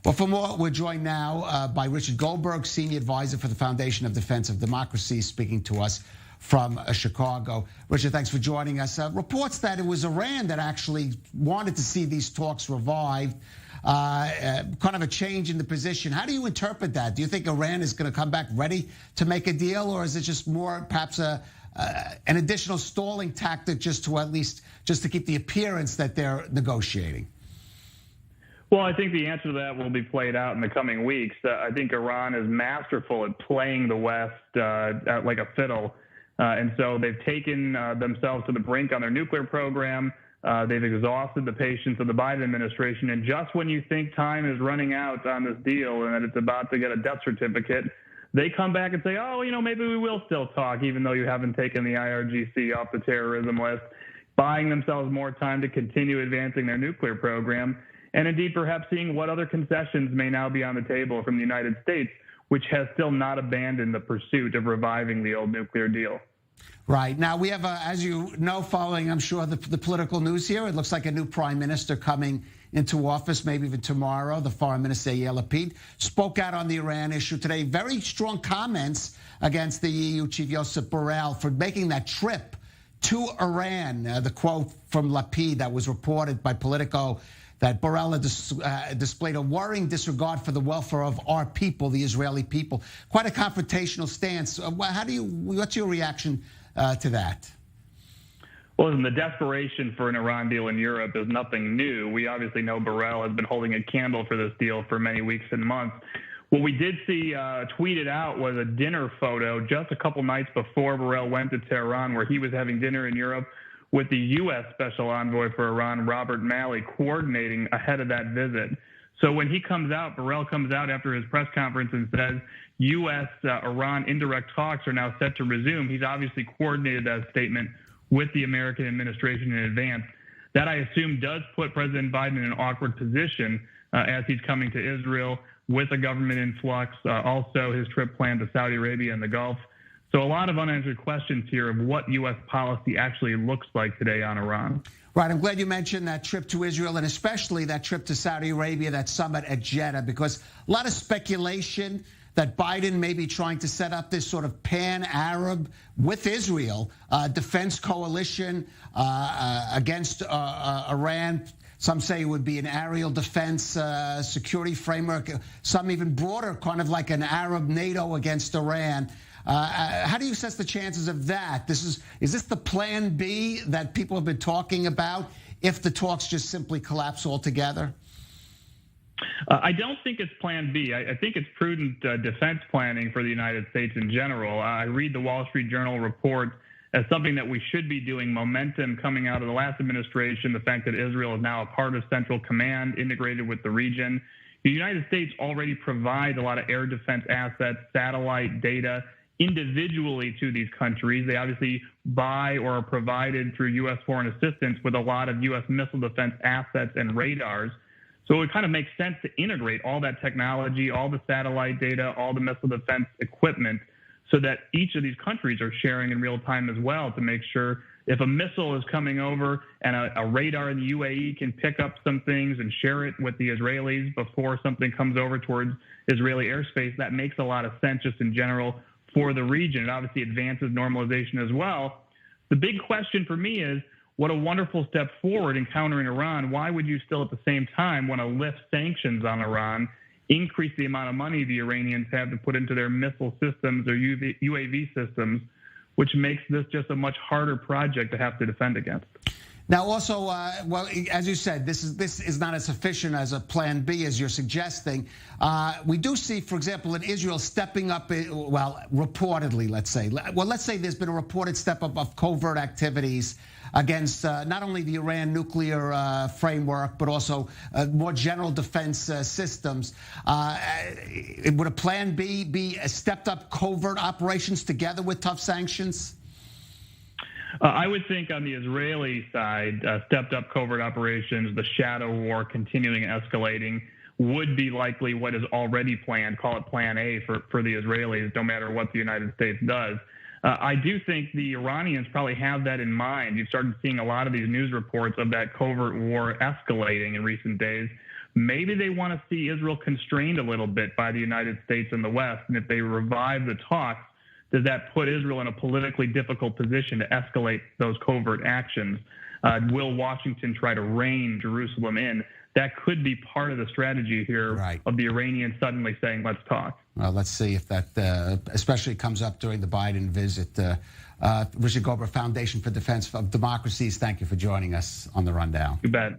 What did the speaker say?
Well, for more, we're joined now by Richard Goldberg, Senior Advisor for the Foundation of Defense of Democracy, speaking to us from Chicago. Richard, thanks for joining us. Reports that it was Iran that actually wanted to see these talks revived, kind of a change in the position. How do you interpret that? Do you think Iran is going to come back ready to make a deal, or is it just more perhaps an additional stalling tactic just to keep the appearance that they're negotiating? Well, I think the answer to that will be played out in the coming weeks. I think Iran is masterful at playing the West like a fiddle. And so they've taken themselves to the brink on their nuclear program. They've exhausted the patience of the Biden administration. And just when you think time is running out on this deal and that it's about to get a death certificate, they come back and say, oh, maybe we will still talk, even though you haven't taken the IRGC off the terrorism list, buying themselves more time to continue advancing their nuclear program. And indeed, perhaps seeing what other concessions may now be on the table from the United States, which has still not abandoned the pursuit of reviving the old nuclear deal. Right. Now, we have, as you know, following, I'm sure, the political news here, it looks like a new prime minister coming into office, maybe even tomorrow. The foreign minister, Yair Lapid, spoke out on the Iran issue today. Very strong comments against the EU chief, Josep Borrell, for making that trip to Iran. The quote from Lapid that was reported by Politico, that Borrell displayed a worrying disregard for the welfare of our people, the Israeli people. Quite a confrontational stance. What's your reaction to that? Well, the desperation for an Iran deal in Europe is nothing new. We obviously know Borrell has been holding a candle for this deal for many weeks and months. What we did see tweeted out was a dinner photo just a couple nights before Borrell went to Tehran, where he was having dinner in Europe with the U.S. Special Envoy for Iran, Robert Malley, coordinating ahead of that visit. So when he comes out, Borrell comes out after his press conference and says U.S.-Iran indirect talks are now set to resume. He's obviously coordinated that statement with the American administration in advance. That, I assume, does put President Biden in an awkward position as he's coming to Israel with a government in flux, also his trip planned to Saudi Arabia and the Gulf. So a lot of unanswered questions here of what U.S. policy actually looks like today on Iran. Right. I'm glad you mentioned that trip to Israel, and especially that trip to Saudi Arabia, that summit at Jeddah, because a lot of speculation that Biden may be trying to set up this sort of pan-Arab with Israel defense coalition against Iran. Some say it would be an aerial defense security framework, some even broader, kind of like an Arab NATO against Iran. How do you assess the chances of that? Is this the plan B that people have been talking about if the talks just simply collapse altogether? I don't think it's plan B. I think it's prudent defense planning for the United States in general. I read the Wall Street Journal report as something that we should be doing. Momentum coming out of the last administration, the fact that Israel is now a part of Central Command, integrated with the region. The United States already provides a lot of air defense assets, satellite data, individually to these countries. They obviously buy or are provided through U.S. foreign assistance with a lot of U.S. missile defense assets and radars. So it would kind of make sense to integrate all that technology, all the satellite data, all the missile defense equipment, so that each of these countries are sharing in real time as well, to make sure if a missile is coming over and a radar in the UAE can pick up some things and share it with the Israelis before something comes over towards Israeli airspace, that makes a lot of sense just in general for the region. It obviously advances normalization as well. The big question for me is, what a wonderful step forward in countering Iran. Why would you still at the same time want to lift sanctions on Iran, increase the amount of money the Iranians have to put into their missile systems or UAV systems, which makes this just a much harder project to have to defend against? Now, also, well, as you said, this is not as sufficient as a plan B as you're suggesting. We do see, for example, in Israel stepping up, well, reportedly, let's say there's been a reported step up of covert activities against not only the Iran nuclear framework, but also more general defense systems. Would a plan B be a stepped up covert operations together with tough sanctions? I would think on the Israeli side, stepped up covert operations, the shadow war continuing escalating would be likely what is already planned, call it plan A for the Israelis, no matter what the United States does. I do think the Iranians probably have that in mind. You've started seeing a lot of these news reports of that covert war escalating in recent days. maybe they want to see Israel constrained a little bit by the United States and the West. And if they revive the talks, does that put Israel in a politically difficult position to escalate those covert actions? Will Washington try to rein Jerusalem in? That could be part of the strategy here of the Iranians suddenly saying, let's talk. Well, let's see if that especially comes up during the Biden visit. Richard Goldberg, Foundation for Defense of Democracies, thank you for joining us on The Rundown. You bet.